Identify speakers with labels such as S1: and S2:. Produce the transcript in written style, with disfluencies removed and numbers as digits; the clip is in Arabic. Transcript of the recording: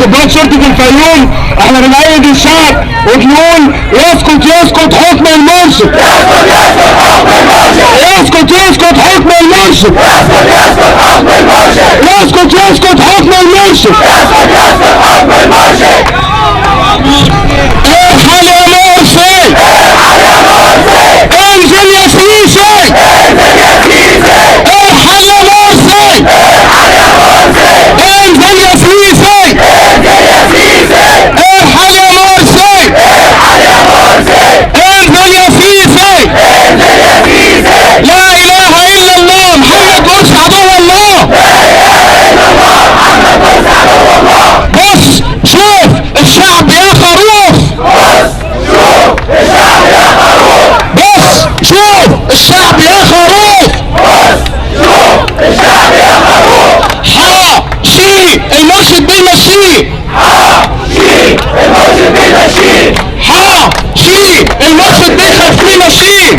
S1: قبات شرطة الفيوم احنا بنأيد الشعب وبنقول يسقط يسقط حكم المرشد، يسقط يسقط حكم المرشد، يسقط يسقط حكم المرشد. ارحل يا مرسي، انزل يا سيسي، ارحل يا مرسي، انزل يا سيسي، ارحل يا مرسي، انزل يا سيسي. لا اله الا الله محمد مرسي عدو الله. بص شوف الشعب يا خروف، بص شوف الشعب يا خروف، حاشي المرشد بيمشيه، حاشي المرشد بيخاف يمشيه.